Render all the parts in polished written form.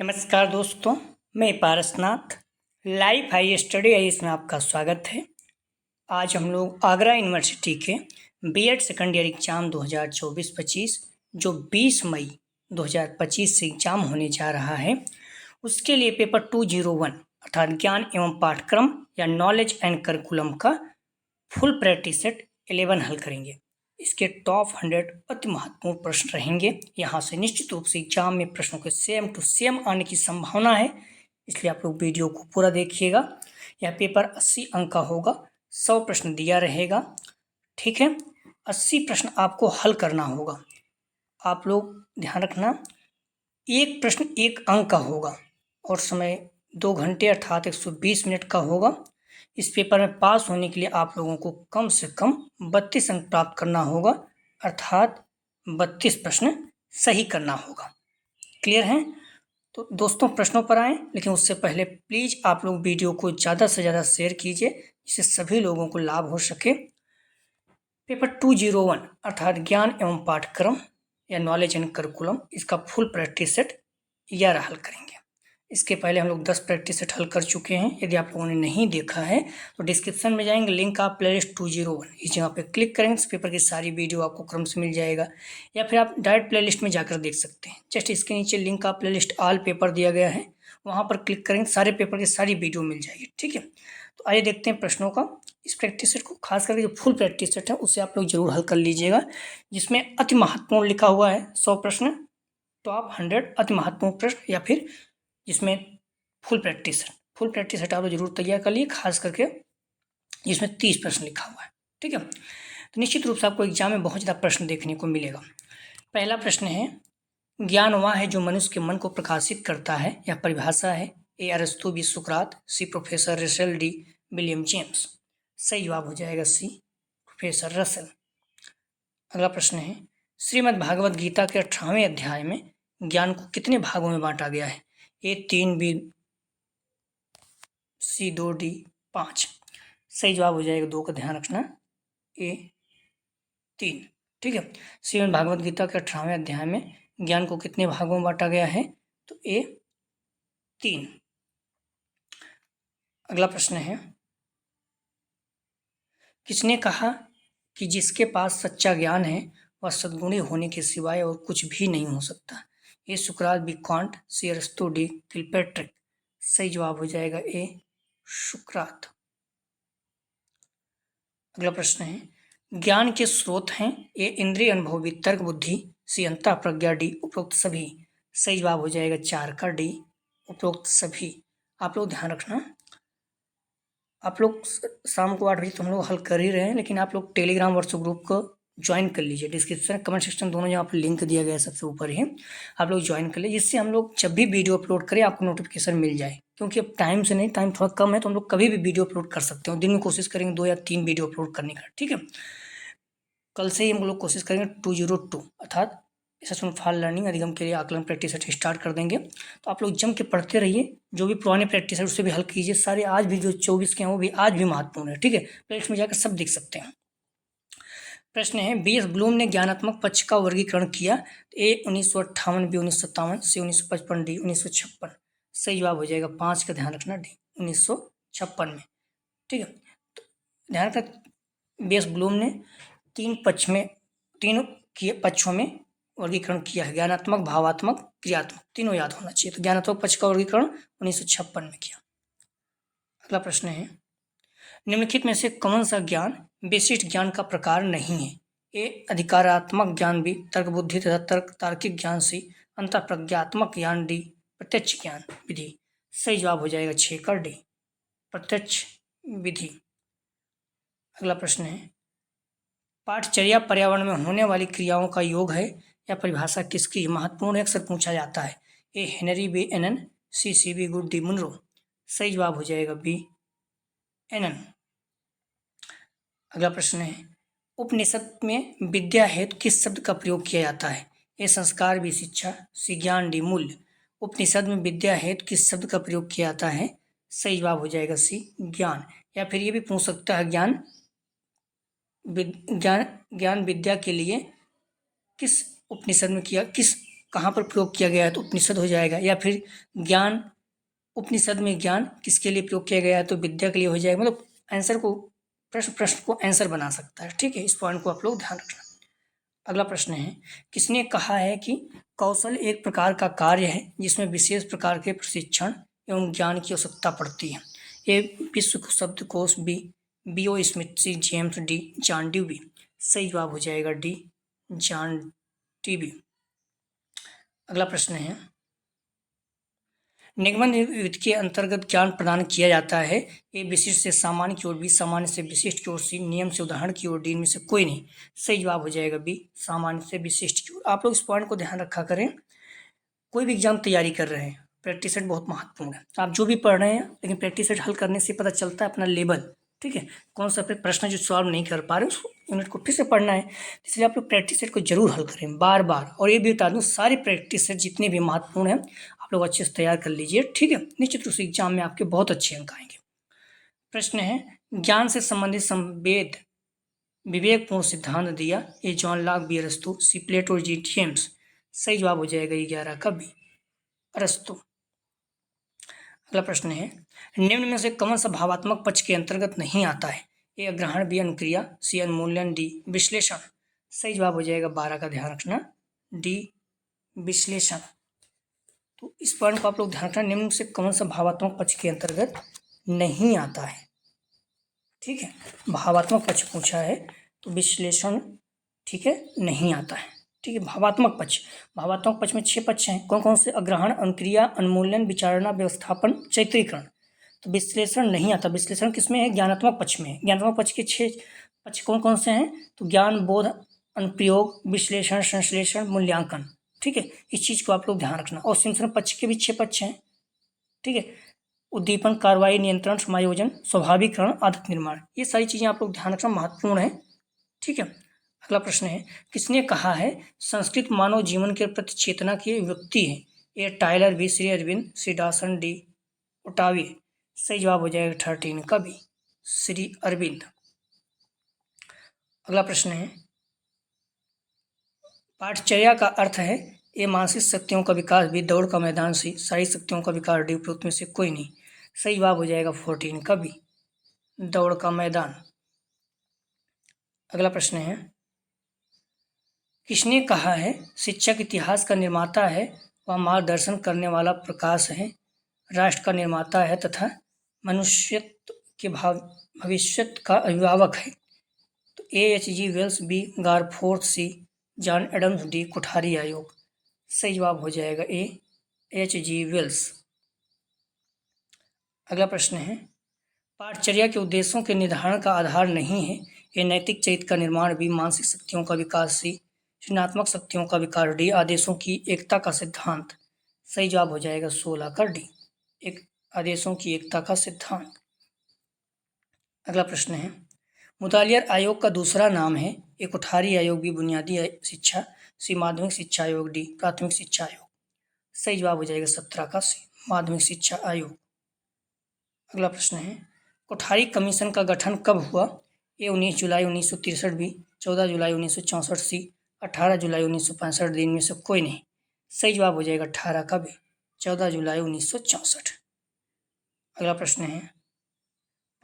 नमस्कार दोस्तों, मैं Parasnath live high study IAS में आपका स्वागत है। आज हम लोग आगरा यूनिवर्सिटी के बीएड सेकेंड ईयर एग्जाम 2024-25 जो 20 मई 2025 से एग्जाम होने जा रहा है, उसके लिए पेपर 201 अर्थात ज्ञान एवं पाठ्यक्रम या नॉलेज एंड करिकुलम का फुल प्रैक्टिस सेट 11 हल करेंगे। इसके टॉप 100 अति महत्वपूर्ण प्रश्न रहेंगे। यहाँ से निश्चित रूप से एग्जाम में प्रश्नों के सेम टू सेम आने की संभावना है, इसलिए आप लोग वीडियो को पूरा देखिएगा। यह पेपर 80 अंक का होगा, 100 प्रश्न दिया रहेगा। ठीक है, 80 प्रश्न आपको हल करना होगा। आप लोग ध्यान रखना, एक प्रश्न 1 अंक का होगा और समय 2 घंटे अर्थात 120 मिनट का होगा। इस पेपर में पास होने के लिए आप लोगों को कम से कम 32 अंक प्राप्त करना होगा, अर्थात 32 प्रश्न सही करना होगा। क्लियर है? तो दोस्तों प्रश्नों पर आएँ, लेकिन उससे पहले प्लीज़ आप लोग वीडियो को ज़्यादा से ज़्यादा शेयर कीजिए, जिससे सभी लोगों को लाभ हो सके। पेपर 201 अर्थात ज्ञान एवं पाठ्यक्रम या नॉलेज एंड करिकुलम, इसका फुल प्रैक्टिस सेट 11 हल करेंगे। इसके पहले हम लोग 10 प्रैक्टिस सेट हल कर चुके हैं। यदि आप लोगों ने नहीं देखा है तो डिस्क्रिप्शन में जाएंगे, लिंक आप प्लेलिस्ट 201 इस जगह पे क्लिक करेंगे, इस पेपर की सारी वीडियो आपको क्रम से मिल जाएगा, या फिर आप डायरेक्ट प्लेलिस्ट में जाकर देख सकते हैं। जस्ट इसके नीचे लिंक आप प्लेलिस्ट ऑल पेपर दिया गया है, वहाँ पर क्लिक करेंगे, सारे पेपर की सारी वीडियो मिल जाएगी। ठीक है, तो आइए देखते हैं प्रश्नों का। इस प्रैक्टिस सेट को खास करके जो फुल प्रैक्टिस सेट है उसे आप लोग जरूर हल कर लीजिएगा, जिसमें अति महत्वपूर्ण लिखा हुआ है 100 प्रश्न, टॉप 100 अति महत्वपूर्ण प्रश्न, या फिर जिसमें फुल प्रैक्टिस सेट आप लोग जरूर तैयार कर लिए, खास करके जिसमें 30 प्रश्न लिखा हुआ है। ठीक है, तो निश्चित रूप से आपको एग्जाम में बहुत ज़्यादा प्रश्न देखने को मिलेगा। पहला प्रश्न है, ज्ञान वह है जो मनुष्य के मन को प्रकाशित करता है। यह परिभाषा है ए अरस्तु, बी सुकरात, c professor Russell, d William James. सही जवाब हो जाएगा सी प्रोफेसर रसेल। अगला प्रश्न है, श्रीमद् भागवत गीता के 18वें अध्याय में ज्ञान को कितने भागों में बांटा गया है? ए 3, बी सी 2, डी 5। सही जवाब हो जाएगा 2 का ध्यान रखना, ए 3। ठीक है, श्रीमद् भागवत गीता के 18वें अध्याय में ज्ञान को कितने भागों में बांटा गया है? तो ए 3। अगला प्रश्न है, किसने कहा कि जिसके पास सच्चा ज्ञान है वह सद्गुणी होने के सिवाय और कुछ भी नहीं हो सकता? ए सुकरात, बी कांट, सी अरस्तु, डी किलपैट्रिक। सही जवाब हो जाएगा ए सुकरात। अगला प्रश्न है, ज्ञान के स्रोत हैं ए इंद्रिय अनुभव, तर्क बुद्धि, सी अंतः प्रज्ञा, डी उपरोक्त सभी। सही जवाब हो जाएगा 4 का डी उपरोक्त सभी। आप लोग ध्यान रखना, आप लोग शाम को 8 बजे तो हम लोग हल कर ही रहे हैं, लेकिन आप लोग टेलीग्राम व्हाट्सएप ग्रुप को ज्वाइन कर लीजिए। डिस्क्रिप्शन कमेंट सेक्शन दोनों जहाँ पर लिंक दिया गया है सबसे ऊपर ही, आप लोग ज्वाइन कर लीजिए, जिससे हम लोग जब भी वीडियो अपलोड करें आपको नोटिफिकेशन मिल जाए। क्योंकि अब टाइम से नहीं, टाइम थोड़ा कम है, तो हम लोग कभी भी वीडियो अपलोड कर सकते हो। दिन में कोशिश करेंगे 2 या 3 वीडियो अपलोड करने का। ठीक है, कल से ही हम लोग कोशिश करेंगे 202 अर्थात एसेसमेंट फॉर लर्निंग अधिगम के लिए आकलन प्रैक्टिस सेट स्टार्ट कर देंगे। तो आप लोग जम के पढ़ते रहिए, जो भी पुराने प्रैक्टिस है उससे भी हल कीजिए सारे। आज भी जो 24 के हैं वो भी आज भी महत्वपूर्ण है। ठीक है, प्लेलिस्ट में जाकर सब देख सकते हैं। प्रश्न है, बी एस ब्लूम ने ज्ञानात्मक पक्ष का वर्गीकरण किया। ए 1958, बी 1957, सी 1955, डी 1956। सही जवाब हो जाएगा 5 का ध्यान रखना, डी 1956 में। ठीक है, तो ध्यान रखना बी एस ब्लूम ने 3 पक्षों में वर्गीकरण किया है, ज्ञानात्मक, भावात्मक, क्रियात्मक, तीनों याद होना चाहिए। तो ज्ञानात्मक पक्ष का वर्गीकरण 1956 में किया। अगला प्रश्न है, निम्नलिखित में से कौन सा ज्ञान विशिष्ट ज्ञान का प्रकार नहीं है? ए अधिकारात्मक ज्ञान, बी तर्क बुद्धि तथा तार्किक ज्ञान, सी अंतःप्रज्ञात्मक ज्ञान, डी प्रत्यक्ष ज्ञान विधि। सही जवाब हो जाएगा 6 का डी प्रत्यक्ष विधि। अगला प्रश्न है, पाठचर्या पर्यावरण में होने वाली क्रियाओं का योग है। यह परिभाषा किसकी? महत्वपूर्ण अक्सर पूछा जाता है। A Henry, b Annan, c C B Good, d Monroe. सही जवाब हो जाएगा बी एनन। अगला प्रश्न है, उपनिषद में विद्या हेतु किस शब्द का प्रयोग किया जाता है? ए संस्कार, बी शिक्षा, सी ज्ञान, डी मूल्य। उपनिषद में विद्या हेतु किस शब्द का प्रयोग किया जाता है? सही जवाब हो जाएगा सी ज्ञान। या फिर ये भी पूछ सकता है, ज्ञान विद्या के लिए किस उपनिषद में किस कहाँ पर प्रयोग किया गया है, तो उपनिषद हो जाएगा। या फिर ज्ञान, उपनिषद में ज्ञान किसके लिए प्रयोग किया गया है, तो विद्या के लिए हो जाएगा। मतलब आंसर को, प्रश्न को आंसर बना सकता है। ठीक है, इस पॉइंट को आप लोग ध्यान रखना। अगला प्रश्न है, किसने कहा है कि कौशल एक प्रकार का कार्य है जिसमें विशेष प्रकार के प्रशिक्षण एवं ज्ञान की आवश्यकता पड़ती है? ए विश्व शब्दकोश, B B O Smith, C James, D John Dewey. सही जवाब हो जाएगा डी जॉन ड्यूबी। अगला प्रश्न है, निगमन विधि के अंतर्गत ज्ञान प्रदान किया जाता है? ए विशिष्ट से सामान्य की ओर, बी सामान्य से विशिष्ट की ओर, सी नियम से उदाहरण की ओर, डी इनमें से कोई नहीं। सही जवाब हो जाएगा बी सामान्य से विशिष्ट की ओर। आप लोग इस पॉइंट को ध्यान रखा करें, कोई भी एग्जाम तैयारी कर रहे हैं, प्रैक्टिस सेट बहुत महत्वपूर्ण है। आप जो भी पढ़ रहे हैं, लेकिन प्रैक्टिस सेट हल करने से पता चलता है अपना लेवल। ठीक है, कौन सा प्रश्न जो सॉल्व नहीं कर पा रहे उस यूनिट को फिर से पढ़ना है, इसलिए आप लोग प्रैक्टिस सेट को जरूर हल करें बार बार। और ये भी बता दूं, सारे प्रैक्टिस सेट जितने भी महत्वपूर्ण हैं आप लोग अच्छे से तैयार कर लीजिए। ठीक है, निश्चित रूप से एग्जाम में आपके बहुत अच्छे अंक आएंगे। प्रश्न है, ज्ञान से संबंधित संवेद विवेकपूर्ण सिद्धांत दिया? ए जॉन लॉक, बी अरस्तु, सी प्लेटो, जी जेम्स। सही जवाब हो जाएगा 11 का बी अरस्तु। अगला प्रश्न है, निम्न में से कौन सा भावात्मक पक्ष के अंतर्गत नहीं आता है? ए ग्रहण, बी अनुक्रिया, सी अनुमूल्यन, डी विश्लेषण। सही जवाब हो जाएगा 12 का, ध्यान रखना डी विश्लेषण। तो इस पॉइंट को आप लोग ध्यान रखना, निम्न में से कौन सा भावात्मक पक्ष के अंतर्गत नहीं आता है? ठीक है, भावात्मक पक्ष पूछा है तो विश्लेषण, ठीक है, नहीं आता है। ठीक है, भावात्मक पक्ष, भावात्मक पक्ष में 6 पक्ष हैं। कौन कौन से? अग्रहण, अनुक्रिया, अनुमूल्यन, विचारणा, व्यवस्थापन, चैत्रीकरण। तो विश्लेषण नहीं आता। विश्लेषण किसमें है? ज्ञानात्मक पक्ष में है। ज्ञानात्मक पक्ष के 6 पक्ष कौन कौन से हैं? तो ज्ञान, बोध, अनुप्रयोग, विश्लेषण, संश्लेषण, मूल्यांकन। ठीक है, इस चीज को आप लोग ध्यान रखना। और सिंचन पक्ष के भी 6 पक्ष हैं। ठीक है, उद्दीपन, कार्रवाई, नियंत्रण, समायोजन, स्वाभाविकरण, आदत निर्माण। ये सारी चीजें आप लोग ध्यान रखना, महत्वपूर्ण है। ठीक है, अगला प्रश्न है, किसने कहा है संस्कृत मानव जीवन के प्रति चेतना की व्यक्ति है? ए टाइलर, बी श्री अरविंद, सी डॉसन, डी ओटाविए। सही जवाब हो जाएगा 13 का बी श्री अरविंद। अगला प्रश्न है, पाठचर्या का अर्थ है? ए मानसिक शक्तियों का विकास, बी दौड़ का मैदान, सी शारीरिक शक्तियों का विकास, डी उपरोक्त में से कोई नहीं। सही जवाब हो जाएगा 14 का बी दौड़ का मैदान। अगला प्रश्न है, किसने कहा है शिक्षक इतिहास का निर्माता है, वह मार्गदर्शन करने वाला प्रकाश है, राष्ट्र का निर्माता है तथा मनुष्यत्व के भविष्य का अभिभावक है? तो A H G Wells, B Garforth, C John Adams, D Kothari आयोग। सही जवाब हो जाएगा ए एच जी वेल्स। अगला प्रश्न है, पाठचर्या के उद्देश्यों के निर्धारण का आधार नहीं है? ए नैतिक चरित्र का निर्माण, बी मानसिक शक्तियों का विकास, सी सृजनात्मक शक्तियों का विकास, डी आदेशों की एकता का सिद्धांत। सही जवाब हो जाएगा 16 का डी एक आदेशों की एकता का सिद्धांत। अगला प्रश्न है, मुतालियर आयोग का दूसरा नाम है? ए कोठारी आयोग, बी बुनियादी शिक्षा, सी माध्यमिक शिक्षा आयोग, डी प्राथमिक शिक्षा आयोग। सही जवाब हो जाएगा 17 का सी माध्यमिक शिक्षा आयोग। अगला प्रश्न है, कोठारी कमीशन का गठन कब हुआ? ए 19 जुलाई 1963, बी 14 जुलाई 1964, सी 18 जुलाई 1965, डी में से कोई नहीं। सही जवाब हो जाएगा 18 का बी 14 जुलाई 1964। अगला प्रश्न है,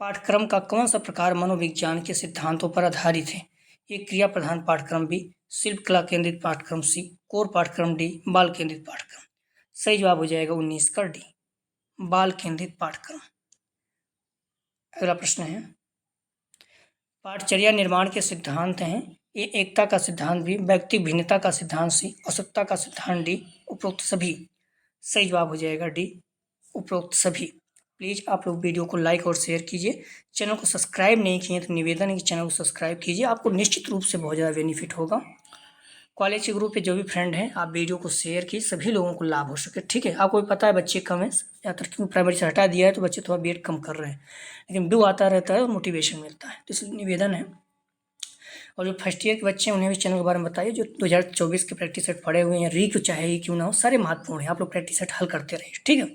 पाठ्यक्रम का कौन सा प्रकार मनोविज्ञान के सिद्धांतों पर आधारित है? ए क्रिया प्रधान पाठ्यक्रम, बी शिल्प कला केंद्रित पाठ्यक्रम, सी कोर पाठ्यक्रम, डी बाल केंद्रित पाठ्यक्रम। सही जवाब हो जाएगा 19 का डी बाल केंद्रित पाठ्यक्रम। अगला प्रश्न है, पाठचर्या निर्माण के सिद्धांत हैं? ए एकता का सिद्धांत, बी व्यक्ति भिन्नता का सिद्धांत, सी औसतता का सिद्धांत, डी उपरोक्त सभी। सही जवाब हो जाएगा डी उपरोक्त सभी। प्लीज़ आप लोग वीडियो को लाइक और शेयर कीजिए। चैनल को सब्सक्राइब नहीं किए तो निवेदन है कि चैनल को सब्सक्राइब कीजिए, आपको निश्चित रूप से बहुत ज़्यादा बेनिफिट होगा। कॉलेज के ग्रुप पे जो भी फ्रेंड हैं आप वीडियो को शेयर कीजिए, सभी लोगों को लाभ हो सके। ठीक है, आपको भी पता है बच्चे कम है, ज़्यादातर क्यों प्राइमरी से हटा दिया है तो बच्चे थोड़ा वेट कम कर रहे हैं, लेकिन व्यू आता रहता है और मोटिवेशन मिलता है, तो इसलिए निवेदन है। और जो फर्स्ट ईयर के बच्चे हैं उन्हें भी चैनल के बारे में बताइए, जो 2024 के प्रैक्टिस सेट पढ़े हुए हैं, री क्यों चाहे ही क्यों ना हो, सारे महत्वपूर्ण हैं, आप लोग प्रैक्टिस सेट हल करते रहिए। ठीक है,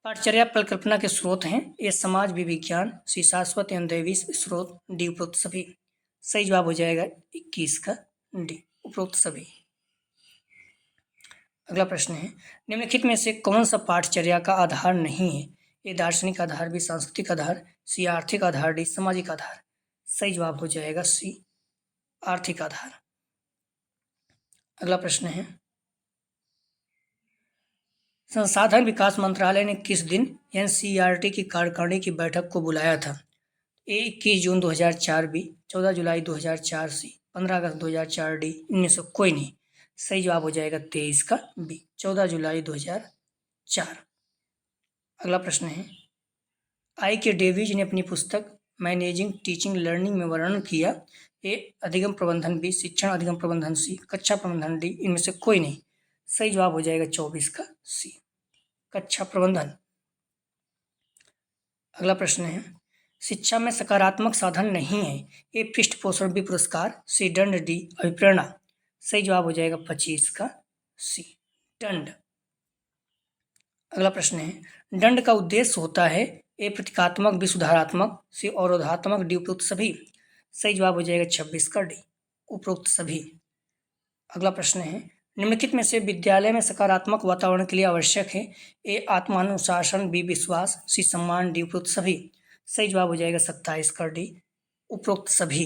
पाठचर्या परिकल्पना के स्रोत हैं? ए समाज विज्ञान, सी शाश्वत एवं दैवीय स्रोत, डी उपरोक्त सभी। सही जवाब हो जाएगा 21 का डी उपरोक्त सभी। अगला प्रश्न है, निम्नलिखित में से कौन सा पाठचर्या का आधार नहीं है? ए दार्शनिक आधार, बी सांस्कृतिक आधार, सी आर्थिक आधार, डी सामाजिक आधार। सही जवाब हो जाएगा सी आर्थिक आधार। अगला प्रश्न है, संसाधन विकास मंत्रालय ने किस दिन एनसीईआरटी की कार्यकारिणी की बैठक को बुलाया था? ए 21 जून 2004, बी 14 जुलाई 2004, सी 15 अगस्त 2004, डी इनमें से कोई नहीं। सही जवाब हो जाएगा 23 का बी 14 जुलाई 2004। अगला प्रश्न है, आई के डेविज ने अपनी पुस्तक मैनेजिंग टीचिंग लर्निंग में वर्णन किया। ए अधिगम प्रबंधन, बी शिक्षण अधिगम प्रबंधन, सी कक्षा प्रबंधन, डी इनमें से कोई नहीं। सही जवाब हो जाएगा 24 का सी कक्षा प्रबंधन। अगला प्रश्न है, शिक्षा में सकारात्मक साधन नहीं है। ए पृष्ठ पोषण, बी पुरस्कार, सी दंड, डी अभिप्रेरणा। सही जवाब हो जाएगा 25 का सी दंड। अगला प्रश्न है, दंड का उद्देश्य होता है। ए प्रतीकात्मक, बी सुधारात्मक, सी अवरोधात्मक, डी उपरोक्त सभी। सही जवाब हो जाएगा 26 का डी उपरोक्त सभी। अगला प्रश्न है, निम्नलिखित में से विद्यालय में सकारात्मक वातावरण के लिए आवश्यक है। ए आत्मानुशासन, बी विश्वास, सी सम्मान, डी उपरोक्त सभी। सही जवाब हो जाएगा 27 का डी उपरोक्त सभी।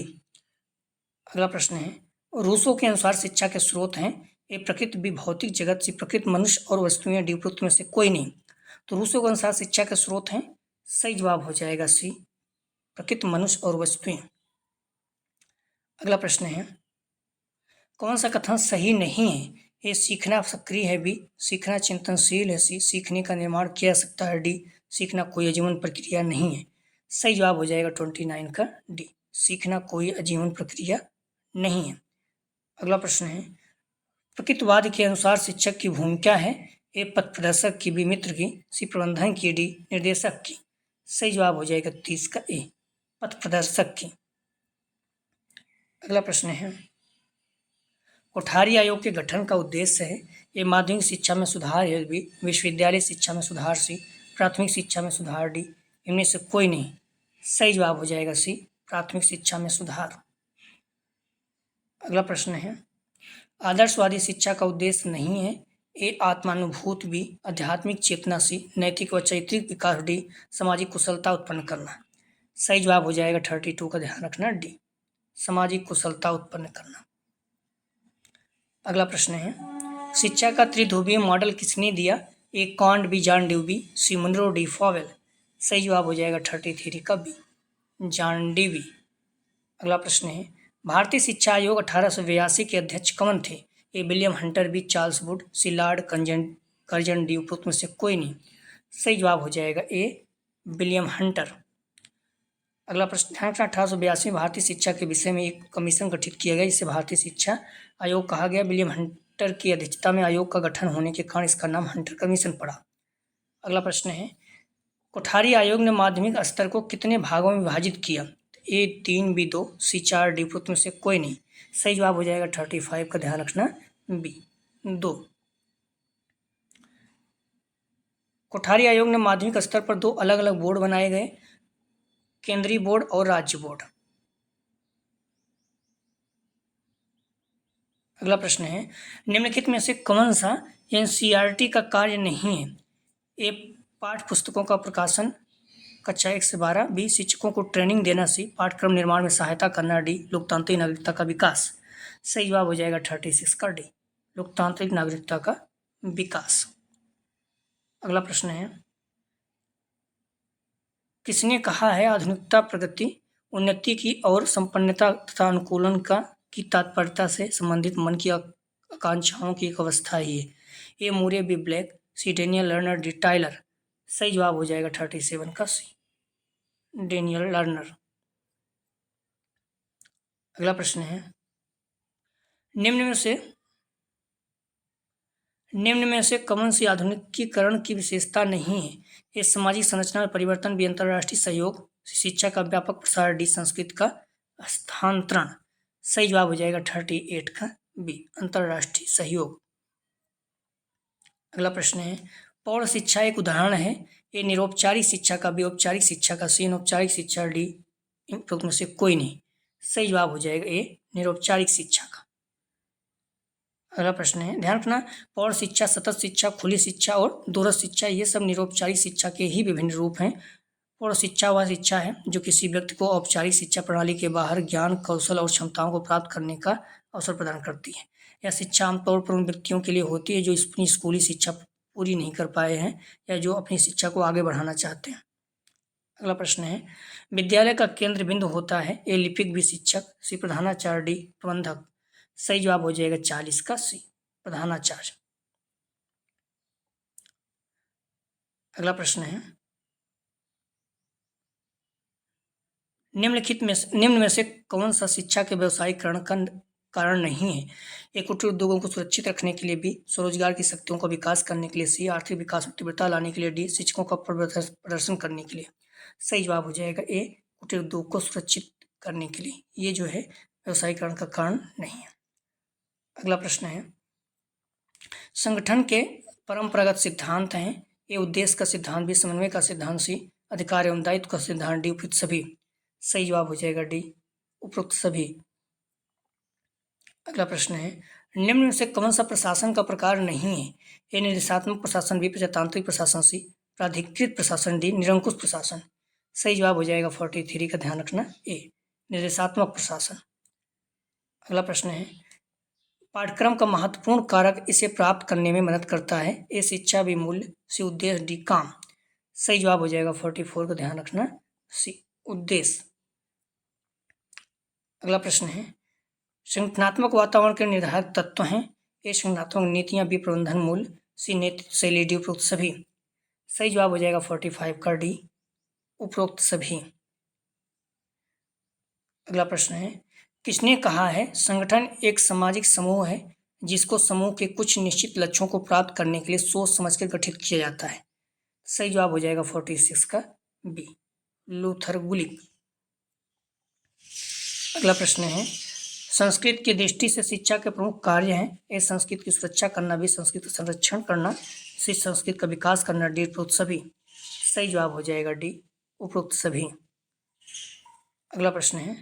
अगला प्रश्न है, रूसो के अनुसार शिक्षा के स्रोत हैं। ए प्रकृति, बी भौतिक जगत, सी प्रकृति मनुष्य और वस्तुएं, डी उपरोक्त में से कोई नहीं। तो रूसो के अनुसार शिक्षा के स्रोत हैं। सही जवाब हो जाएगा सी प्रकृति मनुष्य और वस्तुएं। अगला प्रश्न है, कौन सा कथन सही नहीं है? ए सीखना सक्रिय है, बी सीखना चिंतनशील है, सी सीखने का निर्माण किया जा सकता है, डी सीखना कोई आजीवन प्रक्रिया नहीं है। सही जवाब हो जाएगा 29 का डी सीखना कोई आजीवन प्रक्रिया नहीं है। अगला प्रश्न है, प्रकृतिवाद के अनुसार शिक्षक की भूमिका है। ए पथ प्रदर्शक की, बी मित्र की, सी प्रबंधन की, डी निर्देशक की। सही जवाब हो जाएगा 30 का ए पथ प्रदर्शक की। अगला प्रश्न है, कोठारी आयोग के गठन का उद्देश्य है। ए माध्यमिक शिक्षा में सुधार है, बी विश्वविद्यालय शिक्षा में सुधार, सी प्राथमिक शिक्षा में सुधार, डी इनमें से कोई नहीं। सही जवाब हो जाएगा सी प्राथमिक शिक्षा में सुधार। अगला प्रश्न है, आदर्शवादी शिक्षा का उद्देश्य नहीं है। ए आत्मानुभूति, बी आध्यात्मिक चेतना, सी नैतिक व चारित्रिक विकास, डी सामाजिक कुशलता उत्पन्न करना। सही जवाब हो जाएगा 32 का ध्यान रखना डी सामाजिक कुशलता उत्पन्न करना। अगला प्रश्न है, शिक्षा का त्रिध्रुवीय मॉडल किसने दिया? A Comte, b John Dewey, c Monroe, d Fowell. सही जवाब हो जाएगा 33 का बी जॉन ड्यूवी। अगला प्रश्न है, भारतीय शिक्षा आयोग 1882 के अध्यक्ष कौन थे? A William Hunter, B Charles Wood, C Lord Curzon, D उपरोक्त में से कोई नहीं। सही जवाब हो जाएगा ए विलियम हंटर। अगला प्रश्न, 1882 भारतीय शिक्षा के विषय में एक कमीशन गठित किया गया जिसे भारतीय शिक्षा आयोग कहा गया। विलियम हंटर की अध्यक्षता में आयोग का गठन होने के कारण इसका नाम हंटर कमीशन पड़ा। अगला प्रश्न है, कोठारी आयोग ने माध्यमिक स्तर को कितने भागों में विभाजित किया? ए 3, बी 2, सी 4, डी उपरोक्त में से कोई नहीं। सही जवाब हो जाएगा 35 का ध्यान रखना बी 2। कोठारी आयोग ने माध्यमिक स्तर पर 2 अलग अलग बोर्ड बनाए गए, केंद्रीय बोर्ड और राज्य बोर्ड। अगला प्रश्न है, निम्नलिखित में से कौन सा एनसीईआरटी का कार्य नहीं है? ए पाठ्य पुस्तकों का प्रकाशन कक्षा 1 से 12, बी शिक्षकों को ट्रेनिंग देना, सी पाठ्यक्रम निर्माण में सहायता करना, डी लोकतांत्रिक नागरिकता का विकास। सही जवाब हो जाएगा 36 का डी लोकतांत्रिक नागरिकता का विकास। अगला प्रश्न है, किसने कहा है आधुनिकता प्रगति उन्नति की और संपन्नता तथा अनुकूलन का की तात्पर्यता से संबंधित मन की आकांक्षाओं की एक अवस्था ही है? ए मूरे, बी ब्लैक, सी डेनियल लर्नर, डी टाइलर। सही जवाब हो जाएगा 37 का सी डेनियल लर्नर। अगला प्रश्न है, निम्न में से कौन सी आधुनिकीकरण की विशेषता नहीं है? ये सामाजिक संरचना में परिवर्तन, भी अंतर्राष्ट्रीय सहयोग, शिक्षा का व्यापक प्रसार, डी संस्कृति का हस्तांतरण। सही जवाब हो जाएगा 38 का बी अंतर्राष्ट्रीय सहयोग। अगला प्रश्न है, पौध शिक्षा एक उदाहरण है। ए निरौपचारिक शिक्षा का, बी औपचारिक शिक्षा का, सी अनौपचारिक शिक्षा, डी उपरोक्त में से कोई नहीं। सही जवाब हो जाएगा ए निरौपचारिक शिक्षा का। अगला प्रश्न है, ध्यान रखना, पौढ़ शिक्षा, सतत शिक्षा, खुली शिक्षा और दूरस्थ शिक्षा ये सब निरौपचारिक शिक्षा के ही विभिन्न रूप हैं। पौढ़ शिक्षा वह शिक्षा है जो किसी व्यक्ति को औपचारिक शिक्षा प्रणाली के बाहर ज्ञान, कौशल और क्षमताओं को प्राप्त करने का अवसर प्रदान करती है। यह शिक्षा आमतौर पर उन व्यक्तियों के लिए होती है जो अपनी स्कूली शिक्षा पूरी नहीं कर पाए हैं या जो अपनी शिक्षा को आगे बढ़ाना चाहते हैं। अगला प्रश्न है, विद्यालय का केंद्र बिंदु होता है ए लिपिक, बी शिक्षक, सी प्रधानाचार्य, डी प्रबंधक। सही जवाब हो जाएगा 40 का सी, प्रधानाचार्य। अगला प्रश्न है, निम्न में से कौन सा शिक्षा के व्यवसायीकरण का कारण नहीं है? ए कुटीर उद्योगों को सुरक्षित रखने के लिए, बी स्वरोजगार की शक्तियों का विकास करने के लिए, सी आर्थिक विकास में तीव्रता लाने के लिए, डी शिक्षकों का प्रदर्शन करने के लिए। सही जवाब हो जाएगा ए कुटीर उद्योग को सुरक्षित करने के लिए। ये जो है व्यवसायीकरण का कारण नहीं है। अगला प्रश्न है, संगठन के परंपरागत सिद्धांत हैं ए उद्देश्य का सिद्धांत, बी समन्वय का सिद्धांत, सी अधिकार एवं दायित्व का सिद्धांत, डी उपयुक्त सभी। सही जवाब हो जाएगा डी उपयुक्त सभी। अगला प्रश्न है, निम्न में से कौन सा प्रशासन का प्रकार नहीं है? ए निर्देशात्मक प्रशासन, बी प्रजातांत्रिक प्रशासन, सी प्राधिकृत प्रशासन, डी निरंकुश प्रशासन। सही जवाब हो जाएगा 43 का, ध्यान रखना ए निर्देशात्मक प्रशासन। अगला प्रश्न है, पाठ्यक्रम का महत्वपूर्ण कारक इसे प्राप्त करने में मदद करता है ए शिक्षा, बी मूल्य, सी उद्देश्य, डी काम। सही जवाब हो जाएगा 44 का, ध्यान रखना सी उद्देश्य। अगला प्रश्न है, संगठनात्मक वातावरण के निर्धारक तत्व हैं ए संगठनात्मक नीतियां, बी प्रबंधन मूल्य, सी नेतृत्व शैली, डी उपरोक्त सभी। सही जवाब हो जाएगा 45 का, डी उपरोक्त सभी। अगला प्रश्न है, किसने कहा है संगठन एक सामाजिक समूह है जिसको समूह के कुछ निश्चित लक्ष्यों को प्राप्त करने के लिए सोच समझकर गठित किया जाता है? सही जवाब हो जाएगा 46 का, बी लूथर गुलिक। अगला प्रश्न है, संस्कृत की दृष्टि से शिक्षा के प्रमुख कार्य हैं ए संस्कृत की सुरक्षा करना, बी संस्कृत का संरक्षण करना, सी संस्कृत का विकास करना, डी उपरोक्त सभी। सही जवाब हो जाएगा डी उपरोक्त सभी। अगला प्रश्न है,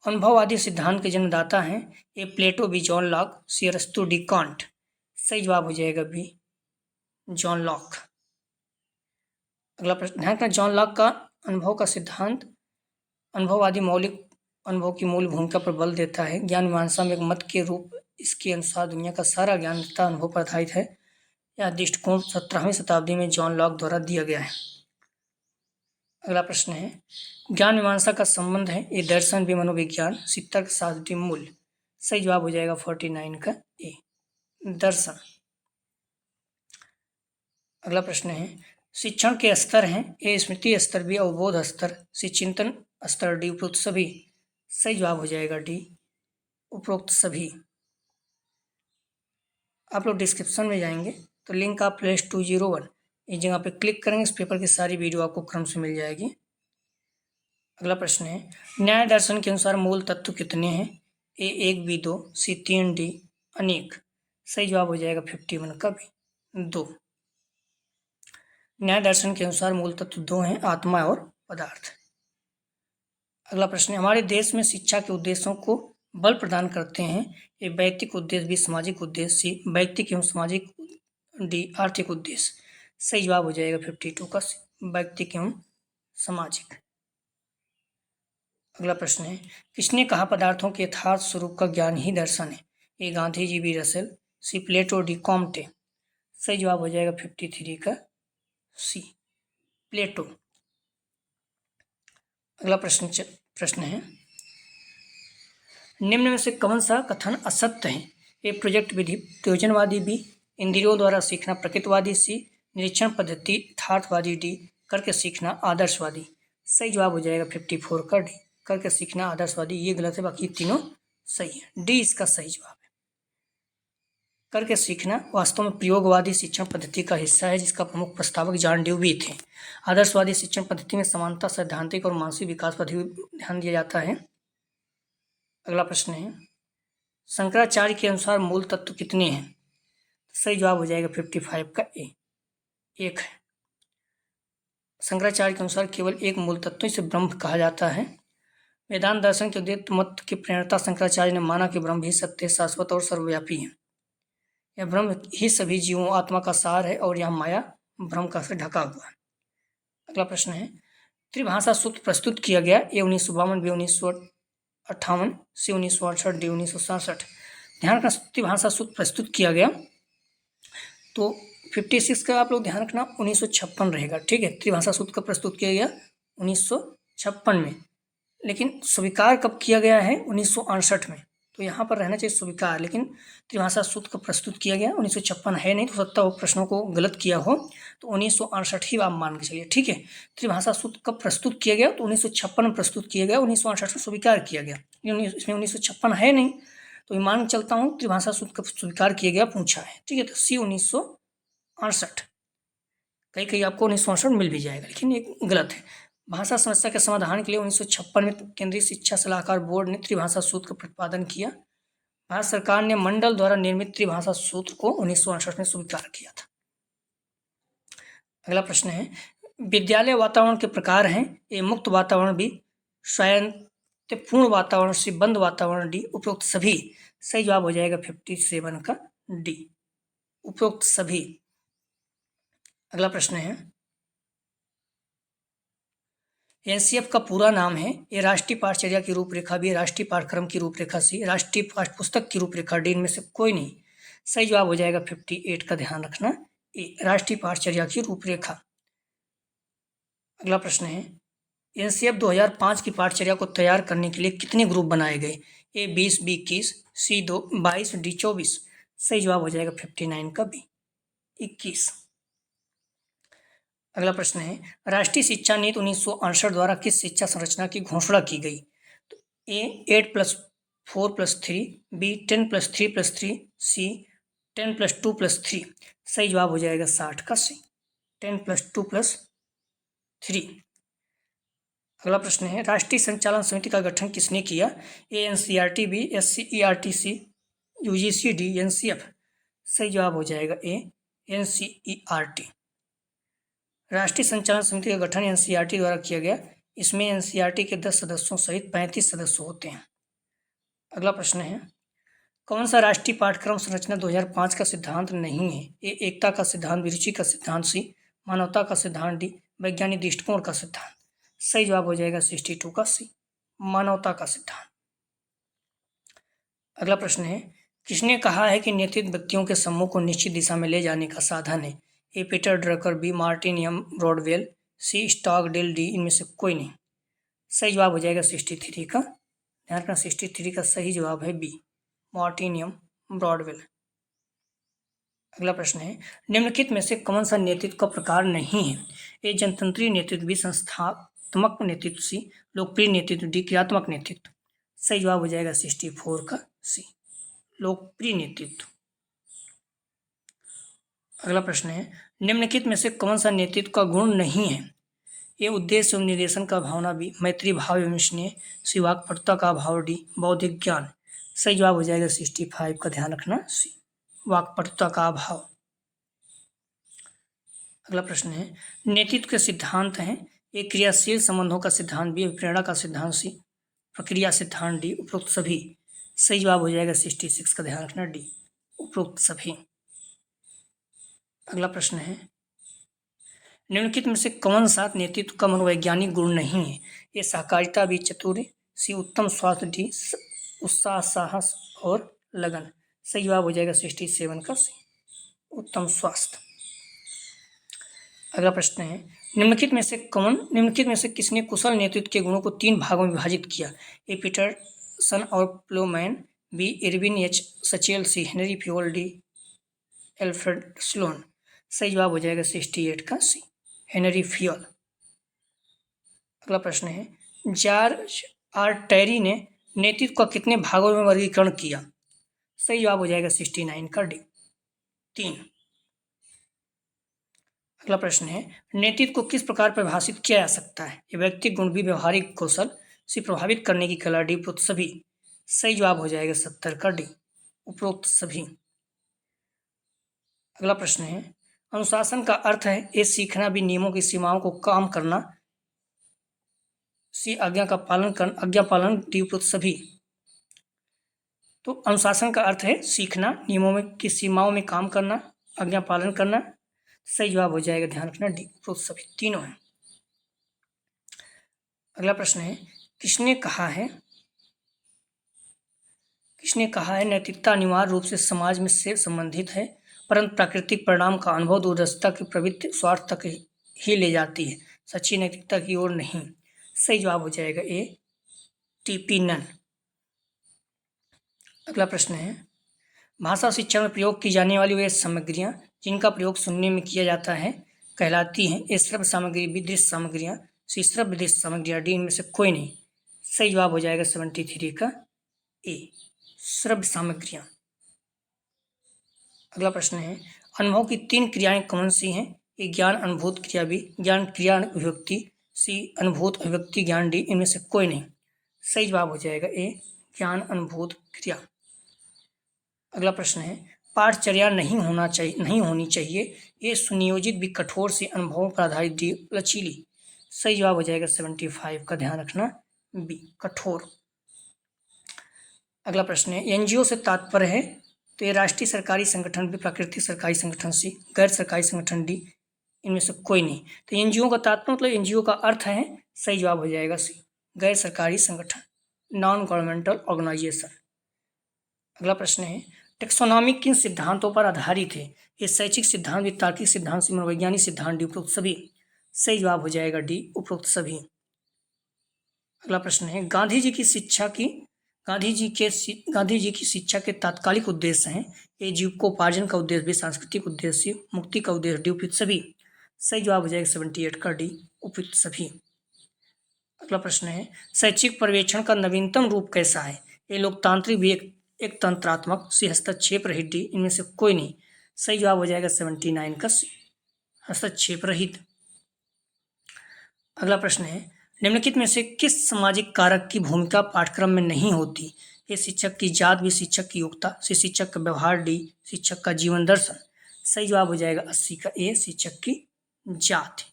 अनुभववादी सिद्धांत के जन्मदाता हैं ए प्लेटो, बी जॉन लॉक, सी अरस्तु, डी कांट। सही जवाब हो जाएगा बी जॉन लॉक। अगला प्रश्न, ध्यान रखना, जॉन लॉक का अनुभव का सिद्धांत अनुभववादी मौलिक अनुभव की मूल भूमिका पर बल देता है। ज्ञान मीमांसा में एक मत के रूप इसके अनुसार दुनिया का सारा ज्ञान अनुभव पर आधारित है। यह दृष्टिकोण 17वीं शताब्दी में जॉन लॉक द्वारा दिया गया है। अगला प्रश्न है, ज्ञान मीमांसा का संबंध है ए दर्शन, बी मनोविज्ञान, सी तर्कशास्त्र, डी मूल्य। सही जवाब हो जाएगा 49 का, ए दर्शन। अगला प्रश्न है, शिक्षण के स्तर हैं ए स्मृति स्तर, बी अवबोध स्तर, सी चिंतन स्तर, डी उपरोक्त सभी। सही जवाब हो जाएगा डी उपरोक्त सभी। आप लोग डिस्क्रिप्शन में जाएंगे तो लिंक आप प्लेस 201 इस जगह पे क्लिक करेंगे, इस पेपर की सारी वीडियो आपको क्रम से मिल जाएगी। अगला प्रश्न है, न्याय दर्शन के अनुसार मूल तत्व कितने हैं? ए 1, बी 2, सी 3, डी अनेक। सही जवाब हो जाएगा 51 का, भी 2। न्याय दर्शन के अनुसार मूल तत्व 2 हैं, आत्मा और पदार्थ। अगला प्रश्न है, हमारे देश में शिक्षा के उद्देश्यों को बल प्रदान करते हैं ए वैयक्तिक उद्देश्य, बी सामाजिक उद्देश्य, सी वैयक्तिक एवं सामाजिक, डी आर्थिक उद्देश्य। सही जवाब हो जाएगा 52 का, वैयक्तिक एवं सामाजिक। अगला प्रश्न है, किसने कहा पदार्थों के यथार्थ स्वरूप का ज्ञान ही दर्शन है? ए गांधी जी, बी रसेल, सी प्लेटो, डी कॉम्टे। सही जवाब हो जाएगा 53 का, सी प्लेटो। अगला प्रश्न है, निम्न में से कौन सा कथन असत्य है? ए प्रोजेक्ट विधि प्रयोजनवादी, बी इंद्रियों द्वारा सीखना प्रकृतिवादी, सी निरीक्षण पद्धति यथार्थवादी, डी करके सीखना आदर्शवादी। सही जवाब हो जाएगा 54 का, डी करके सीखना आदर्शवादी। ये गलत है, बाकी तीनों सही है, डी इसका सही जवाब है। करके सीखना वास्तव में प्रयोगवादी शिक्षण पद्धति का हिस्सा है जिसका प्रमुख प्रस्तावक जॉन ड्यूवी थे। आदर्शवादी शिक्षण पद्धति में समानता, सैद्धांतिक और मानसिक विकास पर ध्यान दिया जाता है। अगला प्रश्न है, शंकराचार्य के अनुसार मूल तत्व कितने हैं? सही जवाब हो जाएगा 55 का, ए 1 है। शंकराचार्य के अनुसार केवल एक मूल तत्व इसे ब्रह्म कहा जाता है। वेदांत दर्शन के अद्वैत मत की प्रेरणा शंकराचार्य ने माना कि ब्रह्म ही सत्य, शाश्वत और सर्वव्यापी है। यह ब्रह्म ही सभी जीवों आत्मा का सार है और यह माया ब्रह्म का से ढका हुआ है। अगला प्रश्न है, त्रिभाषा सूत्र प्रस्तुत किया गया, ए 1952, बी 1958, सी 1968, डी 1967। ध्यान रखना, त्रिभाषा सूत्र प्रस्तुत किया गया तो 56 का आप लोग ध्यान रखना 1956 रहेगा, ठीक है। त्रिभाषा सूत्र का प्रस्तुत किया गया 1956 में, लेकिन स्वीकार कब किया गया है? 1968 में। तो यहाँ पर रहना चाहिए स्वीकार, लेकिन त्रिभाषा सूत्र का प्रस्तुत किया गया 1956 है नहीं, तो सकता हो प्रश्नों को गलत किया हो, तो 1968 ही आप मान के चलिए, ठीक है। त्रिभाषा सूत्र कब प्रस्तुत किया गया? तो 1956 में प्रस्तुत किया गया, 1968 में स्वीकार किया गया। इसमें 1956 है नहीं, तो ये मान चलता हूँ त्रिभाषा सूत्र कब स्वीकार किया गया पूछा है, ठीक है। तो सी 1968, कहीं आपको 1968 मिल भी जाएगा, लेकिन ये गलत है। भाषा समस्या के समाधान के लिए 1956 में केंद्रीय शिक्षा सलाहकार बोर्ड ने त्रिभाषा सूत्र का प्रतिपादन किया। भारत सरकार ने मंडल द्वारा निर्मित त्रिभाषा सूत्र को 1968 में स्वीकार किया था। अगला प्रश्न है, विद्यालय वातावरण के प्रकार हैं, ए मुक्त वातावरण, बी स्वायत्तपूर्ण वातावरण, सी बंद वातावरण, डी उपरोक्त सभी। सही जवाब हो जाएगा 57 का डी, उपरोक्त सभी। अगला प्रश्न है, एनसीएफ का पूरा नाम है, ए राष्ट्रीय पाठचर्या की रूपरेखा, बी राष्ट्रीय पाठ्यक्रम की रूपरेखा, सी राष्ट्रीय पाठ्य पुस्तक की रूपरेखा, डी इनमें से कोई नहीं। सही जवाब हो जाएगा 58 का, ध्यान रखना, ए राष्ट्रीय पाठचर्या की रूपरेखा। अगला प्रश्न है, एनसीएफ 2005 की पाठचर्या को तैयार करने के लिए कितने ग्रुप बनाए गए? ए 20, बी 21, सी 22, डी 24। सही जवाब हो जाएगा 59 का बी, 21। अगला प्रश्न है, राष्ट्रीय शिक्षा नीति 1968 द्वारा किस शिक्षा संरचना की घोषणा की गई? तो ए 8+4+3, बी 10+3+3, सी 10+2+3। सही जवाब हो जाएगा 60 का सी, 10+2+3। अगला प्रश्न है, राष्ट्रीय संचालन समिति का गठन किसने किया? ए एनसीईआरटी, बी एससीईआरटी, सी यूजीसी, डी एनसीएफ। सही जवाब हो जाएगा ए एनसीईआरटी। राष्ट्रीय संचालन समिति का गठन एनसीईआरटी द्वारा किया गया। इसमें एनसीईआरटी के 10 सदस्यों सहित 35 सदस्य होते हैं। अगला प्रश्न है, कौन सा राष्ट्रीय पाठ्यक्रम संरचना 2005 का सिद्धांत नहीं है? ए एकता का सिद्धांत, बी रुचि का सिद्धांत, सी मानवता का सिद्धांत, डी वैज्ञानिक दृष्टिकोण का सिद्धांत। सही जवाब हो जाएगा 62 का सी, मानवता का सिद्धांत। अगला प्रश्न है, किसने कहा है कि नेतृत्व व्यक्तियों के समूह को निश्चित दिशा में ले जाने का साधन है? A Peter Drucker, b Martin M Broadwell, c Stockdale, d इनमें से कोई नहीं। सही जवाब हो जाएगा 63 का, ध्यान रखना 63 का सही जवाब है बी मार्टिन एम ब्रॉडवेल। अगला प्रश्न है, निम्नलिखित में से कौन सा नेतृत्व का प्रकार नहीं है? ए जनतंत्रीय नेतृत्व, बी संस्थात्मक नेतृत्व, सी लोकप्रिय नेतृत्व, डी क्रियात्मक नेतृत्व। सही जवाब हो जाएगा 64 का सी, लोकप्रिय नेतृत्व। अगला प्रश्न है, निम्नलिखित में से कौन सा नेतृत्व का गुण नहीं है? ए उद्देश्य एवं निर्देशन का भावना, बी मैत्री भाव एवं स्नेह, सी वाक्पटुता का भाव, डी बौद्धिक ज्ञान। सही जवाब हो जाएगा 65 का, ध्यान रखना सी वाक्पटुता का अभाव। अगला प्रश्न है, नेतृत्व के सिद्धांत हैं, ए क्रियाशील संबंधों का सिद्धांत, बी प्रेरणा का सिद्धांत, सी प्रक्रिया सिद्धांत, डी उपरोक्त सभी। सही जवाब हो जाएगा 66 का, ध्यान रखना डी उपरोक्त सभी। अगला प्रश्न है, निम्नलिखित में से कौन सा नेतृत्व का मनोवैज्ञानिक गुण नहीं है? ये सहकारिता, बी चतुर, सी उत्तम स्वास्थ्य, डी उत्साह, साहस और लगन। सही जवाब हो जाएगा 67 का सी, उत्तम स्वास्थ्य। अगला प्रश्न है, निम्नलिखित में से किसने कुशल नेतृत्व के गुणों को 3 भागों में विभाजित किया? ए पीटरसन और Plowman, b Irwin H Satchell, c Henry Fayol, d Alfred Sloan. सही जवाब हो जाएगा 68 का सी, हेनरी फ्यूल। अगला प्रश्न है, जॉर्ज आर टैरी ने नेतृत्व का कितने भागों में वर्गीकरण किया? सही जवाब हो जाएगा 69 का डी, 3। अगला प्रश्न है, नेतृत्व को किस प्रकार परिभाषित किया जा सकता है? ये व्यक्तिगत गुण, भी व्यवहारिक कौशल, सी प्रभावित करने की कला, डी उपरोक्त सभी। सही जवाब हो जाएगा 70 का डी, उपरोक्त सभी। अगला प्रश्न है, अनुशासन का अर्थ है ए सीखना, भी नियमों की सीमाओं को काम करना, सी आज्ञा का पालन कर, आज्ञा पालन, डी उपरोक्त सभी। तो अनुशासन का अर्थ है सीखना, नियमों में की सीमाओं में काम करना, आज्ञा पालन करना। सही जवाब हो जाएगा, ध्यान रखना, डी उपरोक्त सभी, तीनों है। अगला प्रश्न है, किसने कहा है नैतिकता अनिवार्य रूप से समाज में से संबंधित है, परंतु प्राकृतिक परिणाम का अनुभव दूरदर्शिता की प्रवृत्ति स्वार्थ तक ही ले जाती है, सच्ची नैतिकता की ओर नहीं। सही जवाब हो जाएगा ए, टीपी नन। अगला प्रश्न है, भाषा शिक्षा में प्रयोग की जाने वाली वे सामग्रियां जिनका प्रयोग सुनने में किया जाता है कहलाती हैं ए श्रव्य सामग्री, बी दृश्य सामग्रियां, सी श्रव्य दृश्य सामग्रियां, डी इनमें से कोई नहीं। सही जवाब हो जाएगा 73 का ए, श्रव्य सामग्रियां। अगला प्रश्न है, अनुभव की 3 क्रियाएं कौन सी हैं? ए ज्ञान अनुभूत क्रिया, बी ज्ञान क्रिया अभिव्यक्ति, सी अनुभूत अभिव्यक्ति ज्ञान, डी इनमें से कोई नहीं। सही जवाब हो जाएगा ए, ज्ञान अनुभूत क्रिया। अगला प्रश्न है, पाठचर्या नहीं होनी चाहिए, ये सुनियोजित भी कठोर से अनुभवों पर आधारित, डी लचीली। सही जवाब हो जाएगा 75 का, ध्यान रखना, बी कठोर। अगला प्रश्न है, एनजीओ से तात्पर्य है? तो ये राष्ट्रीय सरकारी संगठन, भी प्राकृतिक सरकारी संगठन, सी गैर सरकारी संगठन, डी इनमें से कोई नहीं। तो एनजीओ का तात्पर्य मतलब एनजीओ का अर्थ है, सही जवाब हो जाएगा सी, गैर सरकारी संगठन, नॉन गवर्नमेंटल ऑर्गेनाइजेशन। अगला प्रश्न है, टेक्सोनॉमी किन सिद्धांतों पर आधारित है? ये शैक्षिक सिद्धांत, भी तार्किक सिद्धांत, मनोवैज्ञानिक सिद्धांत, डी उपरोक्त सभी। सही जवाब हो जाएगा डी उपरोक्त सभी। अगला प्रश्न है, गांधी जी की शिक्षा के तात्कालिक उद्देश्य हैं? ए जीविकोपार्जन का उद्देश्य, भी सांस्कृतिक उद्देश्य, मुक्ति का उद्देश्य, डी उपयुक्त सभी। सही जवाब हो जाएगा 78 का, डी उपयुक्त सभी। अगला प्रश्न है, शैक्षिक पर्यवेक्षण का नवीनतम रूप कैसा है? ए लोकतांत्रिक, भी एक तंत्रात्मक, सी हस्तक्षेप रहित, डी इनमें से कोई नहीं। सही जवाब हो जाएगा 79 का, सी हस्तक्षेप रहित। अगला प्रश्न है, निम्नलिखित में से किस सामाजिक कारक की भूमिका पाठ्यक्रम में नहीं होती? ए शिक्षक की जात, भी शिक्षक की योग्यता, सी शिक्षक का व्यवहार, डी शिक्षक का जीवन दर्शन। सही जवाब हो जाएगा 80 का ए, शिक्षक की जात।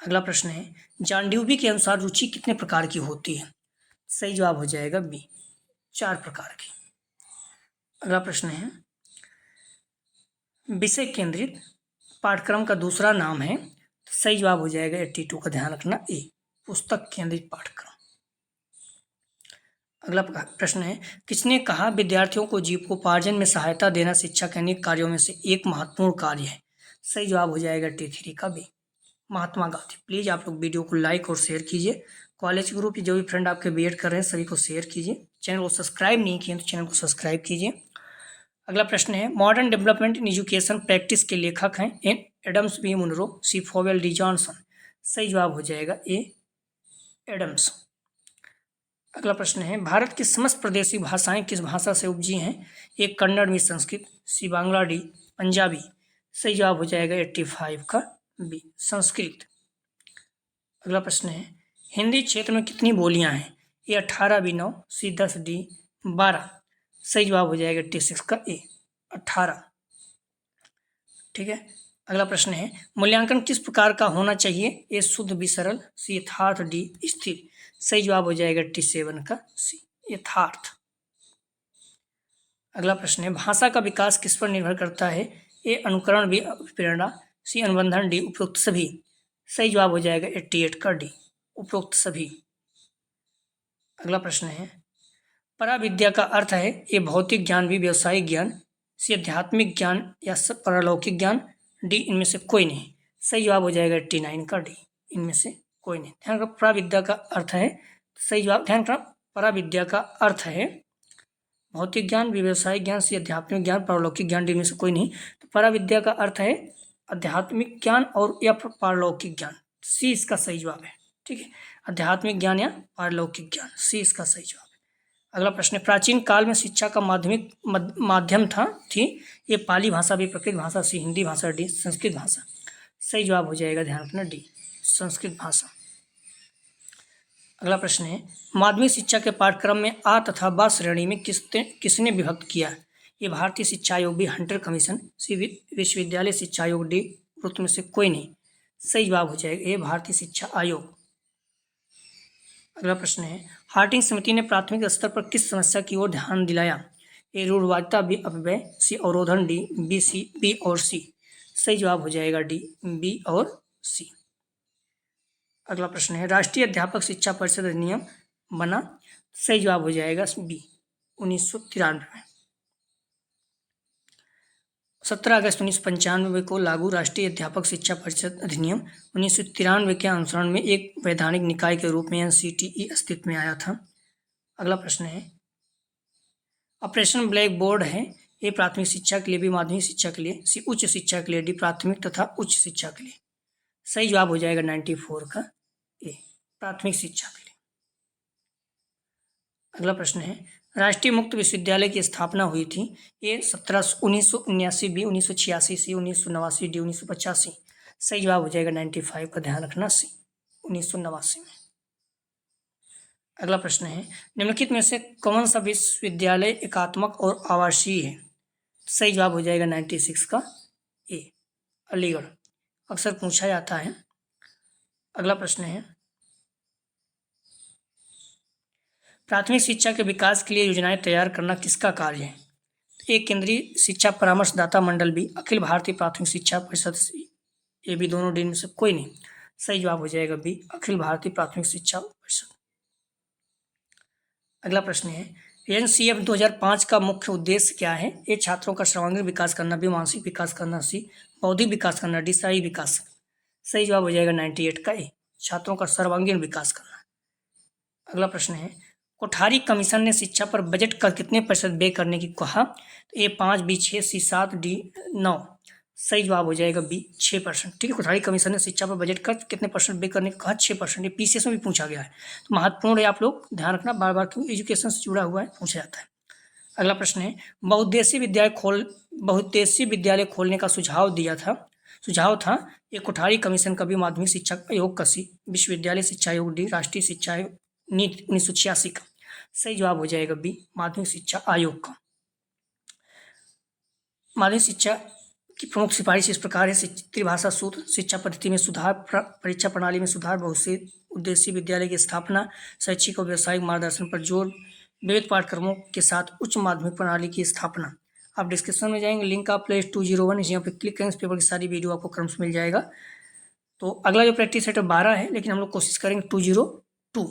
अगला प्रश्न है, जॉन ड्यूवी के अनुसार रुचि कितने प्रकार की होती है? सही जवाब हो जाएगा बी, 4 प्रकार की। अगला प्रश्न है, विषय केंद्रित पाठ्यक्रम का दूसरा नाम है? सही जवाब हो जाएगा 82 का, ध्यान रखना, ए पुस्तक केंद्रित पाठ्यक्रम। अगला प्रश्न है, किसने कहा विद्यार्थियों को जीविकोपार्जन में सहायता देना शिक्षा के अनेक कार्यों में से एक महत्वपूर्ण कार्य है? सही जवाब हो जाएगा 83 का, बी महात्मा गांधी। प्लीज आप लोग वीडियो को लाइक और शेयर कीजिए। कॉलेज ग्रुप जो भी फ्रेंड आपके बीएड कर रहे हैं सभी को शेयर कीजिए। चैनल को सब्सक्राइब नहीं किए तो चैनल को सब्सक्राइब कीजिए। अगला प्रश्न है, modern development in education practice के लेखक हैं? ए एडम्स, बी मुनरो, सी फोवेल, डी जॉनसन। सही जवाब हो जाएगा ए एडम्स। अगला प्रश्न है, भारत की समस्त प्रादेशिक भाषाएं किस भाषा से उपजी हैं? ए कन्नड़, बी संस्कृत, सी बांग्ला, डी पंजाबी। सही जवाब हो जाएगा 85 का, बी संस्कृत। अगला प्रश्न है, हिंदी क्षेत्र में कितनी बोलियां हैं? ए 18, बी 9, सी 10, डी 12। सही जवाब हो जाएगा 86 का ए 18। ठीक है। अगला प्रश्न है, मूल्यांकन किस प्रकार का होना चाहिए? ए शुद्ध, बी सरल, सी यथार्थ, डी स्थिर। सही जवाब हो जाएगा 87 का, सी यथार्थ। अगला प्रश्न है, भाषा का विकास किस पर निर्भर करता है? ए अनुकरण, बी प्रेरणा, सी अनुबंधन, डी उपरोक्त सभी। सही जवाब हो जाएगा 88 का, डी उपरोक्त सभी। अगला प्रश्न है, पराविद्या का अर्थ है? ए भौतिक ज्ञान, बी व्यवसायिक ज्ञान, सी आध्यात्मिक ज्ञान या परलौकिक ज्ञान, डी इनमें से कोई नहीं। सही जवाब हो जाएगा 89 का, डी इनमें से कोई नहीं। ध्यान रखना, पराविद्या का अर्थ है, सही जवाब, ध्यान रखना, पराविद्या का अर्थ है भौतिक ज्ञान, व्यवसायिक ज्ञान, सी आध्यात्मिक ज्ञान, पारलौकिक ज्ञान, डी में से कोई नहीं। तो पराविद्या का अर्थ है आध्यात्मिक ज्ञान और या पारलौकिक ज्ञान, सी इसका सही जवाब है। ठीक है, आध्यात्मिक ज्ञान या पारलौकिक ज्ञान, सी इसका सही जवाब है। अगला प्रश्न है, प्राचीन काल में शिक्षा का माध्यम थी? ये पाली भाषा, भी प्राकृत भाषा, सी हिंदी भाषा, डी संस्कृत भाषा। सही जवाब हो जाएगा, ध्यान रखना, डी संस्कृत भाषा। अगला प्रश्न है, माध्यमिक शिक्षा के पाठ्यक्रम में आ तथा बा श्रेणी में किसने विभक्त किया? ये भारतीय शिक्षा आयोग, भी हंटर कमीशन, सी विश्वविद्यालय शिक्षा आयोग, डी उपरोक्त में से कोई नहीं। सही जवाब हो जाएगा ये भारतीय शिक्षा आयोग। अगला प्रश्न है, हार्टिंग समिति ने प्राथमिक स्तर पर किस समस्या की ओर ध्यान दिलाया? ए रूढ़वादिता, बी अपव्यय, सी अवरोधन, बी और सी। सही जवाब हो जाएगा डी, बी और सी। अगला प्रश्न है, राष्ट्रीय अध्यापक शिक्षा परिषद अधिनियम बना? सही जवाब हो जाएगा बी, 1993 में। 17 अगस्त 1995 को लागू राष्ट्रीय अध्यापक शिक्षा परिषद अधिनियम 1993 के अनुसरण में एक वैधानिक निकाय के रूप में एनसीटीई अस्तित्व में आया था। अगला प्रश्न है, ऑपरेशन ब्लैक बोर्ड है? ए प्राथमिक शिक्षा के लिए, बी माध्यमिक शिक्षा के लिए, सी उच्च शिक्षा के लिए, डी प्राथमिक तथा उच्च शिक्षा के लिए। सही जवाब हो जाएगा 94 का ए, प्राथमिक शिक्षा के लिए। अगला प्रश्न है, राष्ट्रीय मुक्त विश्वविद्यालय की स्थापना हुई थी? ए 1979, बी 1986, सी 1989, डी 1985। सही जवाब हो जाएगा 95 का, ध्यान रखना सी, 1989 में। अगला प्रश्न है, निम्नलिखित में से कौन सा विश्वविद्यालय एकात्मक और आवासीय है? सही जवाब हो जाएगा 96 का ए, अलीगढ़। अक्सर पूछा जाता है। अगला प्रश्न है, प्राथमिक शिक्षा के विकास के लिए योजनाएं तैयार करना किसका कार्य है? ए केंद्रीय शिक्षा परामर्शदाता मंडल, बी अखिल भारतीय प्राथमिक शिक्षा परिषद, ये भी दोनों डी में से कोई नहीं। सही जवाब हो जाएगा बी, अखिल भारतीय प्राथमिक शिक्षा परिषद। अगला प्रश्न है, एनसीएफ 2005 का मुख्य उद्देश्य क्या है? ए छात्रों का सर्वांगीण विकास करना, बी मानसिक विकास करना, सी बौद्धिक विकास करना, डी शारीरिक विकास। सही जवाब हो जाएगा 98 का ए, छात्रों का सर्वांगीण विकास करना। अगला प्रश्न है, कोठारी कमीशन ने शिक्षा पर बजट का कितने प्रतिशत व्यय करने की कहा? ए 5, बी 6, सी 7, डी 9। सही जवाब हो जाएगा बी, 6%। ठीक है, कोठारी कमीशन ने शिक्षा पर बजट का कितने परसेंट व्यय करने की कहा? 6%। ये पीसीएस में भी पूछा गया है, तो महत्वपूर्ण है, आप लोग ध्यान रखना, बार बार क्योंकि एजुकेशन से जुड़ा हुआ है, पूछा जाता है। अगला प्रश्न है, बहुउद्देशीय विद्यालय खोलने का सुझाव था ये कोठारी कमीशन का, भी माध्यमिक शिक्षा आयोग का, सी विश्वविद्यालय शिक्षा आयोग, डी राष्ट्रीय शिक्षा आयोग नीति 1986 का। सही जवाब हो जाएगा बी, माध्यमिक शिक्षा आयोग का। माध्यमिक शिक्षा की प्रमुख सिफारिश इस प्रकार है, त्रिभाषा सूत्र, शिक्षा पद्धति में सुधार, परीक्षा प्रणाली में सुधार, बहुउद्देशीय उद्देश्य विद्यालय की स्थापना, शैक्षिक और व्यावसायिक मार्गदर्शन पर जोर, विविध पाठ्यक्रमों के साथ उच्च माध्यमिक प्रणाली की स्थापना। आप डिस्क्रिप्शन में जाएंगे, लिंक आप प्ले 201 इस यहाँ पर क्लिक करेंगे, इस पेपर की सारी वीडियो आपको क्रम से मिल जाएगा। तो अगला जो प्रैक्टिस सेट 12 है, लेकिन हम लोग कोशिश करेंगे 202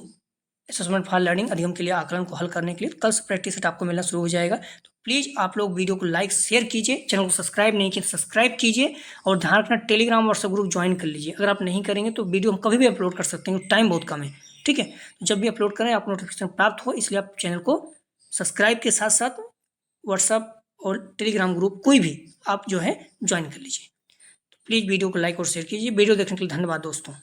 असेसमेंट फॉर लर्निंग अधिगम के लिए, आकलन को हल करने के लिए। कल से प्रैक्टिस सेट आपको मिलना शुरू हो जाएगा। तो प्लीज़ आप लोग वीडियो को लाइक शेयर कीजिए, चैनल को सब्सक्राइब नहीं किया सब्सक्राइब कीजिए, और ध्यान रखना टेलीग्राम व्हाट्सएप ग्रुप ज्वाइन कर लीजिए। अगर आप नहीं करेंगे तो वीडियो हम कभी भी अपलोड कर सकते हैं, टाइम बहुत कम है। ठीक है, तो जब भी अपलोड करें आपको नोटिफिकेशन प्राप्त हो, इसलिए आप चैनल को सब्सक्राइब के साथ साथ व्हाट्सएप और टेलीग्राम ग्रुप कोई भी आप जो है ज्वाइन कर लीजिए। तो प्लीज़ वीडियो को लाइक और शेयर कीजिए। वीडियो देखने के लिए धन्यवाद दोस्तों।